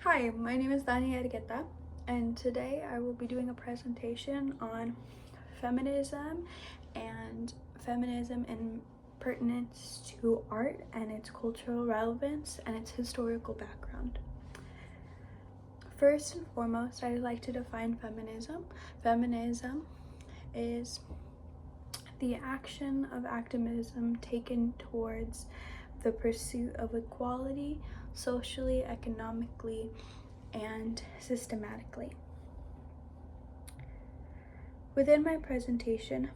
Hi, my name is Dania Argueta, and today I will be doing a presentation on feminism and feminism in pertinence to art and its cultural relevance and its historical background. First and foremost, I'd like to define feminism. Feminism is the action of activism taken towards the pursuit of equality socially, economically, and systematically. Within my presentation,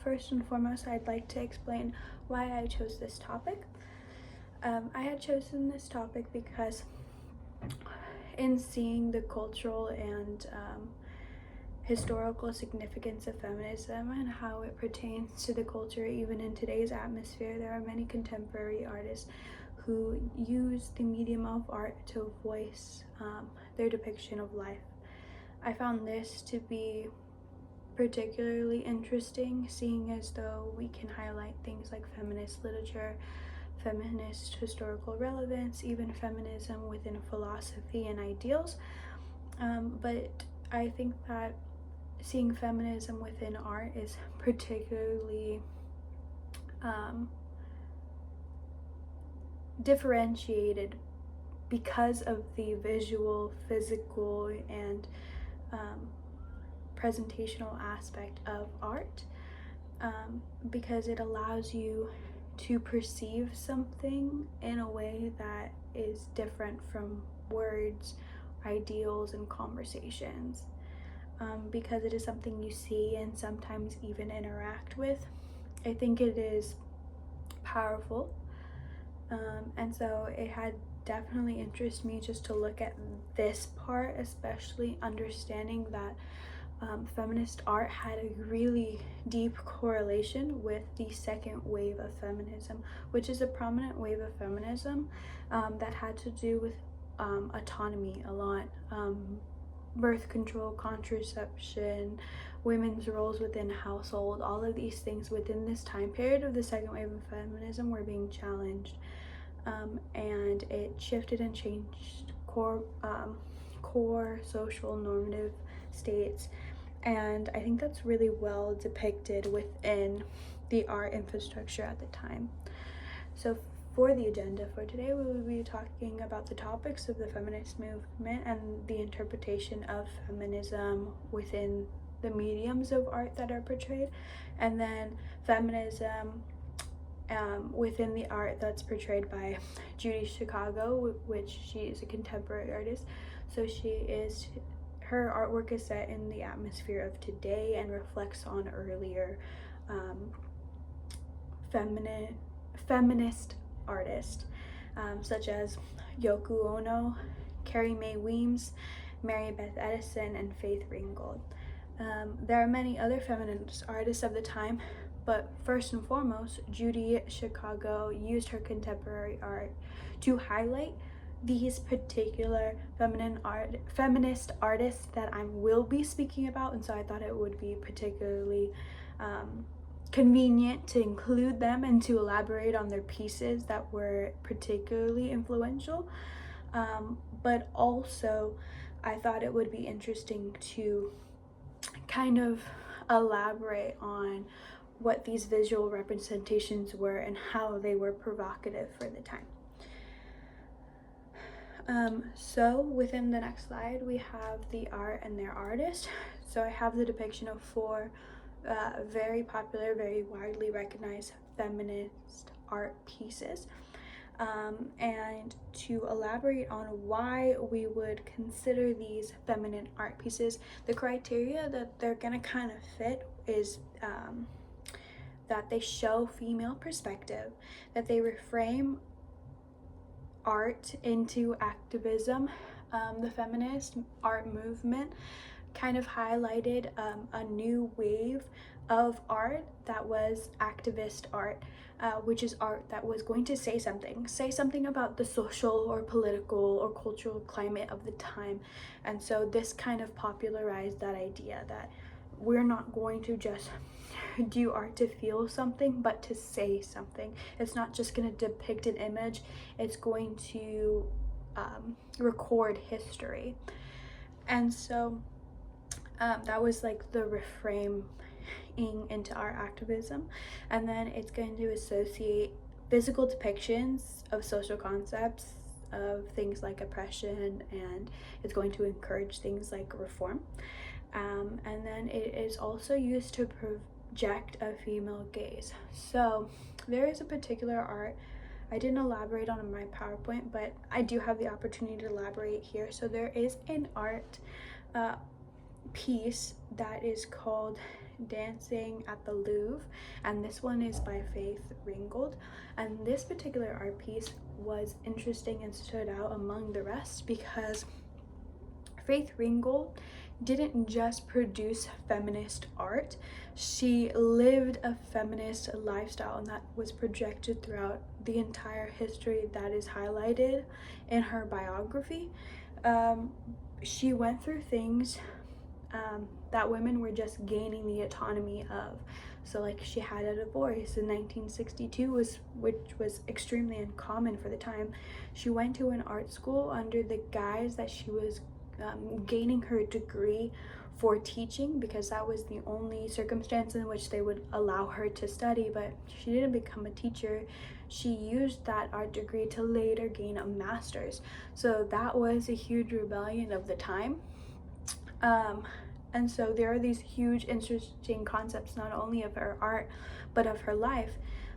first and foremost, I'd like to explain why I chose this topic. I had chosen this topic because in seeing the cultural and historical significance of feminism and how it pertains to the culture even in today's atmosphere, there are many contemporary artists who use the medium of art to voice their depiction of life. I found this to be particularly interesting, seeing as though we can highlight things like feminist literature, feminist historical relevance, even feminism within philosophy and ideals. But I think that seeing feminism within art is particularly differentiated because of the visual, physical, and presentational aspect of art, because it allows you to perceive something in a way that is different from words, ideals, and conversations, because it is something you see and sometimes even interact with. I think it is powerful, and so it had definitely interested me just to look at this part, especially understanding that feminist art had a really deep correlation with the second wave of feminism, which is a prominent wave of feminism that had to do with autonomy a lot, birth control, contraception, women's roles within household. All of these things within this time period of the second wave of feminism were being challenged, and it shifted and changed core social normative states. And I think that's really well depicted within the art infrastructure at the time. So for the agenda for today, we will be talking about the topics of the feminist movement and the interpretation of feminism within the mediums of art that are portrayed, and then feminism within the art that's portrayed by Judy Chicago, which she is a contemporary artist. So her artwork is set in the atmosphere of today and reflects on earlier feminist artists, such as Yoko Ono, Carrie Mae Weems, Mary Beth Edison, and Faith Ringgold. There are many other feminist artists of the time, but first and foremost, Judy Chicago used her contemporary art to highlight these particular feminist artists that I will be speaking about, and so I thought it would be particularly convenient to include them and to elaborate on their pieces that were particularly influential. But also, I thought it would be interesting to kind of elaborate on what these visual representations were and how they were provocative for the time. So within the next slide, we have the art and their artist. So I have the depiction of four very popular, very widely recognized feminist art pieces. And to elaborate on why we would consider these feminine art pieces, the criteria that they're gonna kind of fit is that they show female perspective, that they reframe art into activism. The feminist art movement kind of highlighted a new wave of art that was activist art, which is art that was going to say something about the social or political or cultural climate of the time. And so this kind of popularized that idea that we're not going to just do art to feel something, but to say something. It's not just going to depict an image, it's going to record history. And so that was like the reframing into art activism. And then it's going to associate physical depictions of social concepts of things like oppression, and it's going to encourage things like reform. And then it is also used to project a female gaze. So there is a particular art, I didn't elaborate on in my PowerPoint, but I do have the opportunity to elaborate here. So there is an art piece that is called Dancing at the Louvre, and this one is by Faith Ringgold. And this particular art piece was interesting and stood out among the rest because Faith Ringgold didn't just produce feminist art, she lived a feminist lifestyle, and that was projected throughout the entire history that is highlighted in her biography. She went through things that women were just gaining the autonomy of. So like she had a divorce in 1962, which was extremely uncommon for the time. She went to an art school under the guise that she was gaining her degree for teaching, because that was the only circumstance in which they would allow her to study. But she didn't become a teacher, she used that art degree to later gain a master's. So that was a huge rebellion of the time. And so there are these huge interesting concepts, not only of her art but of her life.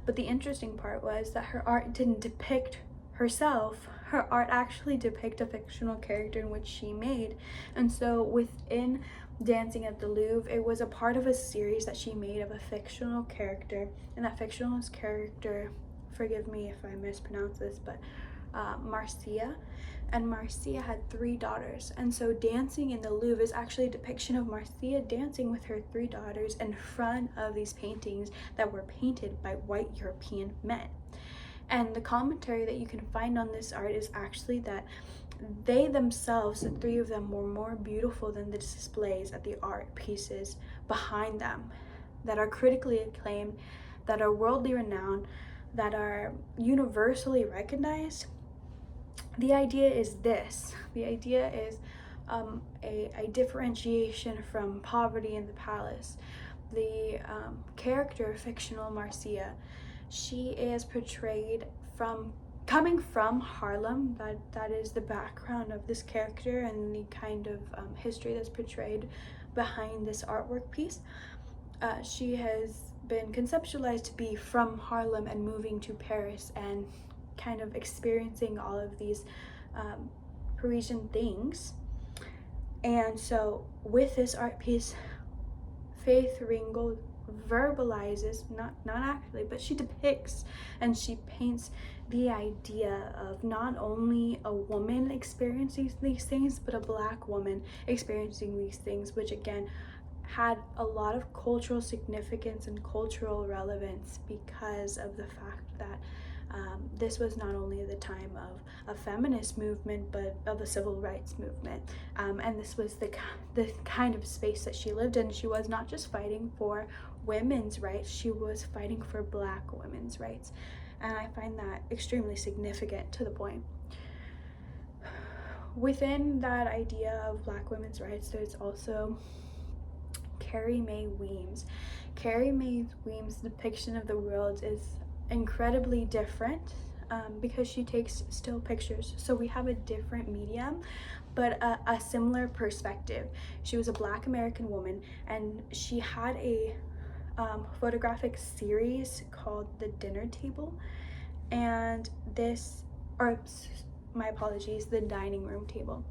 But the interesting part was that her art didn't depict herself, her art actually depicted a fictional character in which she made. And so within Dancing at the Louvre, it was a part of a series that she made of a fictional character, and that fictional character, forgive me if I mispronounce this, but Marcia. And Marcia had 3 daughters, and so Dancing in the Louvre is actually a depiction of Marcia dancing with her 3 daughters in front of these paintings that were painted by white European men. And the commentary that you can find on this art is actually that they themselves, the 3 of them, were more beautiful than the displays at the art pieces behind them that are critically acclaimed, that are worldly renowned, that are universally recognized. The idea is this. The idea is a differentiation from Poverty in the Palace. The character, fictional Marcia, she is portrayed from coming from Harlem. That is the background of this character and the kind of history that's portrayed behind this artwork piece. She has been conceptualized to be from Harlem and moving to Paris and kind of experiencing all of these Parisian things. And so with this art piece, Faith Ringgold verbalizes, not actually, but she depicts and she paints the idea of not only a woman experiencing these things, but a Black woman experiencing these things, which again had a lot of cultural significance and cultural relevance because of the fact that this was not only the time of a feminist movement, but of a civil rights movement. And this was the kind of space that she lived in. She was not just fighting for women's rights, she was fighting for Black women's rights. And I find that extremely significant to the point. Within that idea of Black women's rights, there's also Carrie Mae Weems. Carrie Mae Weems' depiction of the world is incredibly different because she takes still pictures. So we have a different medium, but a similar perspective. She was a Black American woman, and she had a photographic series called The Dinner Table, and The Dining Room Table.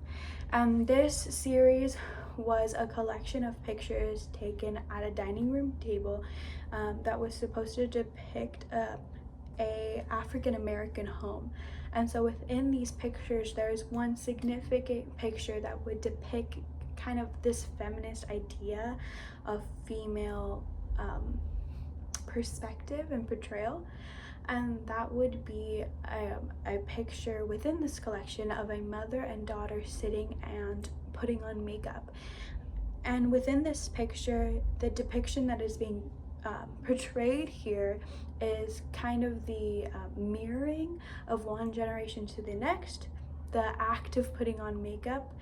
And this series was a collection of pictures taken at a dining room table that was supposed to depict a African American home. And so within these pictures, there's one significant picture that would depict kind of this feminist idea of female perspective and portrayal. And that would be a picture within this collection of a mother and daughter sitting and putting on makeup. And within this picture, the depiction that is being portrayed here is kind of the mirroring of one generation to the next, the act of putting on makeup.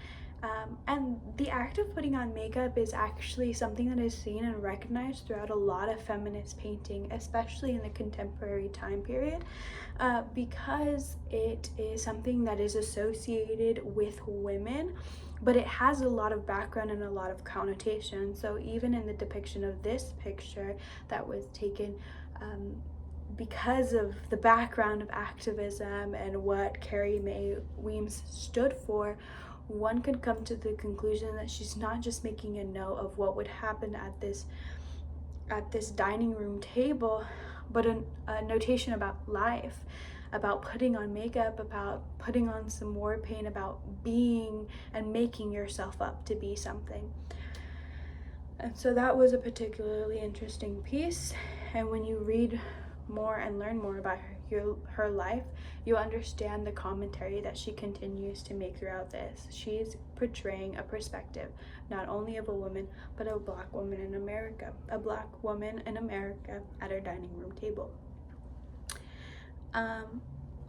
And the act of putting on makeup is actually something that is seen and recognized throughout a lot of feminist painting, especially in the contemporary time period, because it is something that is associated with women, but it has a lot of background and a lot of connotation. So even in the depiction of this picture that was taken because of the background of activism and what Carrie Mae Weems stood for, one could come to the conclusion that she's not just making a note of what would happen at this dining room table, but a notation about life, about putting on makeup, about putting on some war paint, about being and making yourself up to be something. And so that was a particularly interesting piece. And when you read more and learn more about her life, you understand the commentary that she continues to make throughout this. She's portraying a perspective not only of a woman, but a Black woman in America, a Black woman in America at her dining room table.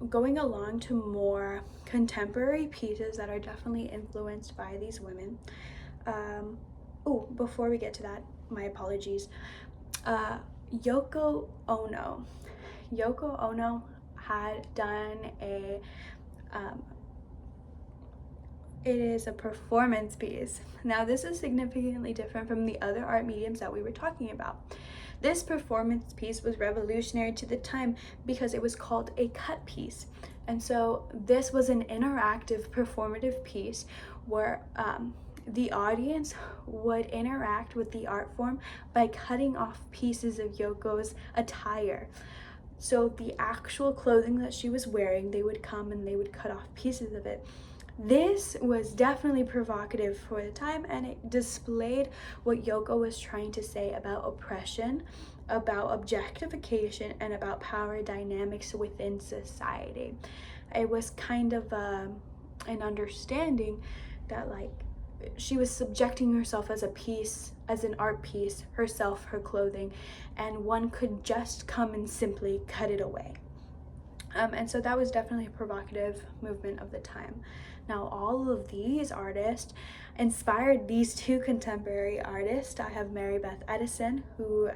Going along to more contemporary pieces that are definitely influenced by these women. Before we get to that, my apologies. Yoko Ono. Yoko Ono had done it is a performance piece. Now, this is significantly different from the other art mediums that we were talking about. This performance piece was revolutionary to the time because it was called a cut piece. And so this was an interactive performative piece where the audience would interact with the art form by cutting off pieces of Yoko's attire. So the actual clothing that she was wearing, they would come and they would cut off pieces of it. This was definitely provocative for the time, and it displayed what Yoko was trying to say about oppression, about objectification, and about power dynamics within society. It was kind of an understanding that, like, she was subjecting herself as a piece, as an art piece, herself, her clothing, and one could just come and simply cut it away. And so that was definitely a provocative movement of the time. Now, all of these artists inspired these two contemporary artists. I have Mary Beth Edison, who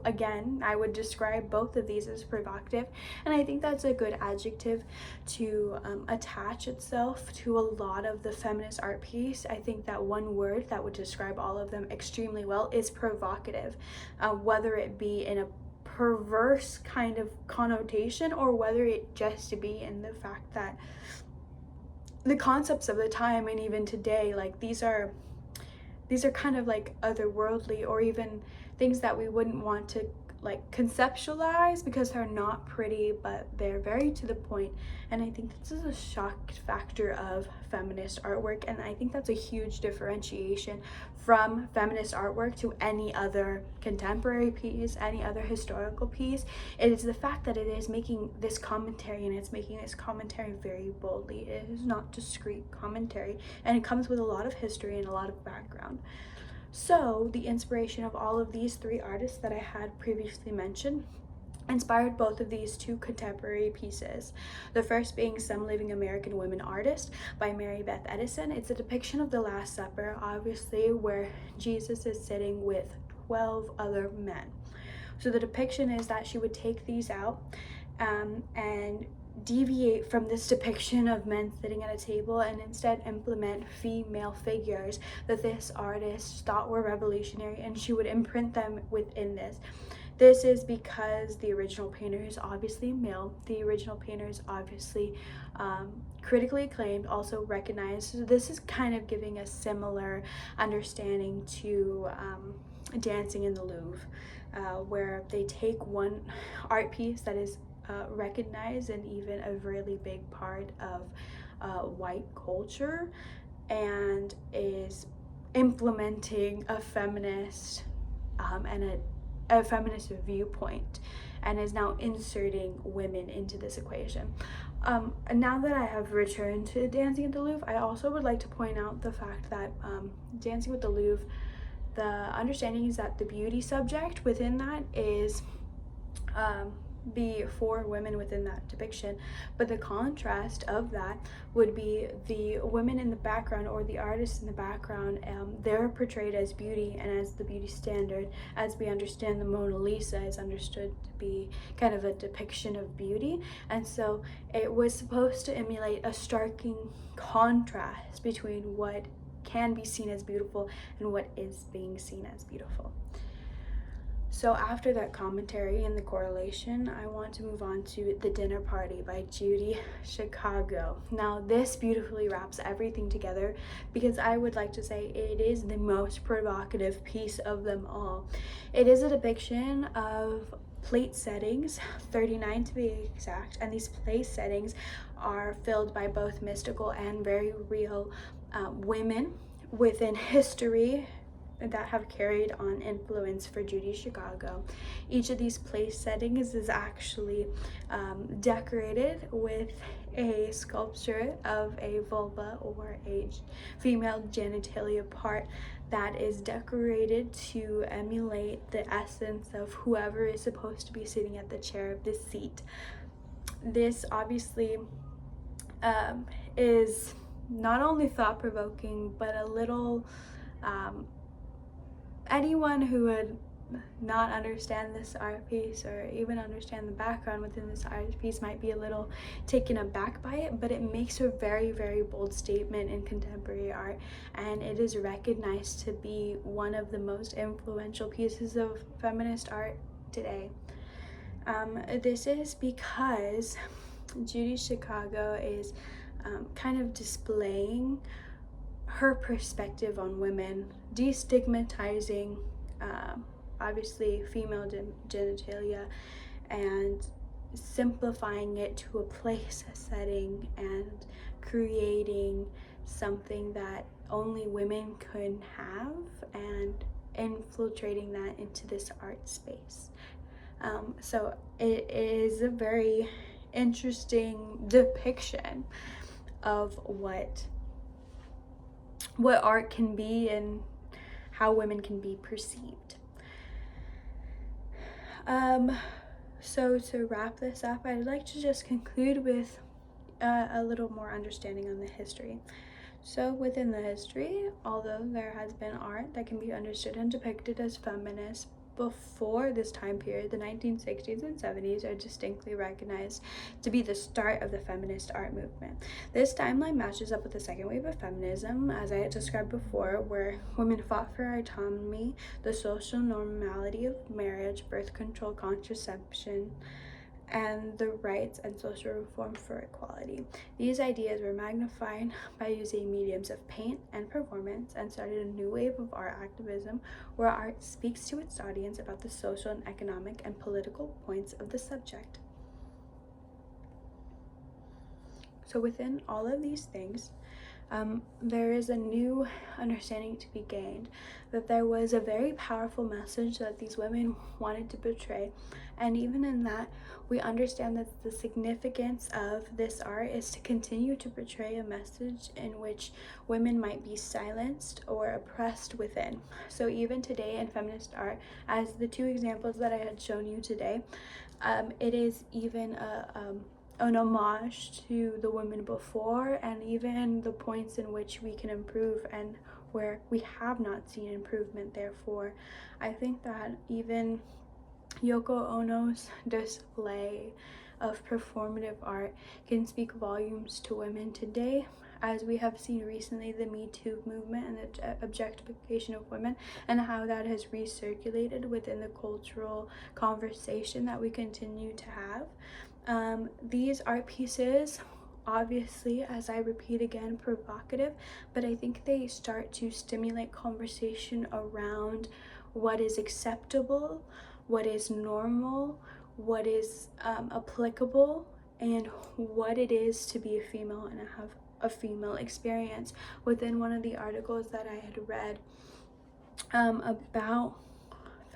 again, I would describe both of these as provocative, and I think that's a good adjective to attach itself to a lot of the feminist art piece. I think that one word that would describe all of them extremely well is provocative, whether it be in a perverse kind of connotation or whether it just be in the fact that the concepts of the time and even today, like these are kind of like otherworldly, or even things that we wouldn't want to like conceptualize because they're not pretty, but they're very to the point. And I think this is a shock factor of feminist artwork, and I think that's a huge differentiation from feminist artwork to any other contemporary piece, any other historical piece. It is the fact that it is making this commentary, and it's making this commentary very boldly. It is not discrete commentary, and it comes with a lot of history and a lot of background. So the inspiration of all of these three artists that I had previously mentioned inspired both of these two contemporary pieces. The first being Some Living American Women Artist by Mary Beth Edison. It's a depiction of the Last Supper, obviously, where Jesus is sitting with 12 other men. So the depiction is that she would take these out and deviate from this depiction of men sitting at a table and instead implement female figures that this artist thought were revolutionary, and she would imprint them within this. This is because the original painter is obviously male. The original painter is obviously critically acclaimed, also recognized. So this is kind of giving a similar understanding to Dancing in the Louvre, where they take one art piece that is recognized and even a really big part of white culture, and is implementing a feminist and a feminist viewpoint and is now inserting women into this equation. Now that I have returned to Dancing at the Louvre, I also would like to point out the fact that Dancing with the Louvre, the understanding is that the beauty subject within that is be for women within that depiction, but the contrast of that would be the women in the background, or the artists in the background. They're portrayed as beauty and as the beauty standard, as we understand the Mona Lisa is understood to be kind of a depiction of beauty. And so it was supposed to emulate a starking contrast between what can be seen as beautiful and what is being seen as beautiful. So after that commentary and the correlation, I want to move on to The Dinner Party by Judy Chicago. Now this beautifully wraps everything together, because I would like to say it is the most provocative piece of them all. It is a depiction of plate settings, 39 to be exact, and these place settings are filled by both mystical and very real women within history that have carried on influence for Judy Chicago. Each of these place settings is actually decorated with a sculpture of a vulva, or a female genitalia part, that is decorated to emulate the essence of whoever is supposed to be sitting at the chair of the seat. This obviously is not only thought-provoking, but a little anyone who would not understand this art piece, or even understand the background within this art piece, might be a little taken aback by it, but it makes a very, very bold statement in contemporary art, and it is recognized to be one of the most influential pieces of feminist art today. This is because Judy Chicago is kind of displaying her perspective on women, destigmatizing obviously female genitalia, and simplifying it to a place, a setting, and creating something that only women can have, and infiltrating that into this art space. So it is a very interesting depiction of what art can be and how women can be perceived. So to wrap this up, I'd like to just conclude with a little more understanding on the history. So within the history, although there has been art that can be understood and depicted as feminist before this time period, the 1960s and 70s are distinctly recognized to be the start of the feminist art movement. This timeline matches up with the second wave of feminism, as I had described before, where women fought for autonomy, the social normality of marriage, birth control, contraception, and the rights and social reform for equality. These ideas were magnified by using mediums of paint and performance, and started a new wave of art activism, where art speaks to its audience about the social and economic and political points of the subject. So within all of these things, there is a new understanding to be gained, that there was a very powerful message that these women wanted to portray, and even in that, we understand that the significance of this art is to continue to portray a message in which women might be silenced or oppressed within. So even today in feminist art, as the two examples that I had shown you today, it is even an homage to the women before, and even the points in which we can improve and where we have not seen improvement. Therefore, I think that even Yoko Ono's display of performative art can speak volumes to women today, as we have seen recently the Me Too movement and the objectification of women, and how that has recirculated within the cultural conversation that we continue to have. These art pieces, obviously, as I repeat again, provocative, but I think they start to stimulate conversation around what is acceptable, what is normal, what is applicable, and what it is to be a female and have a female experience. Within one of the articles that I had read about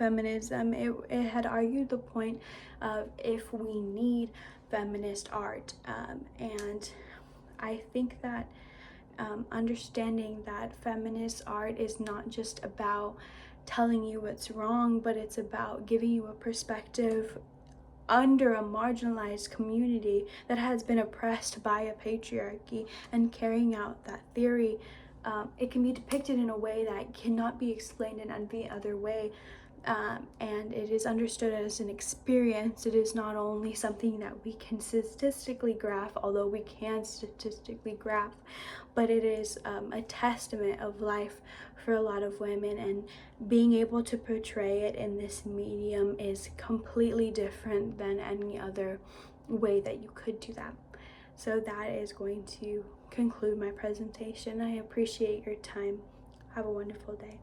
feminism. It had argued the point of if we need feminist art, and I think that understanding that feminist art is not just about telling you what's wrong, but it's about giving you a perspective under a marginalized community that has been oppressed by a patriarchy, and carrying out that theory. It can be depicted in a way that cannot be explained in any other way, and it is understood as an experience. It is not only something that we can statistically graph, although we can statistically graph, but it is a testament of life for a lot of women, and being able to portray it in this medium is completely different than any other way that you could do that. So that is going to conclude my presentation. I appreciate your time. Have a wonderful day.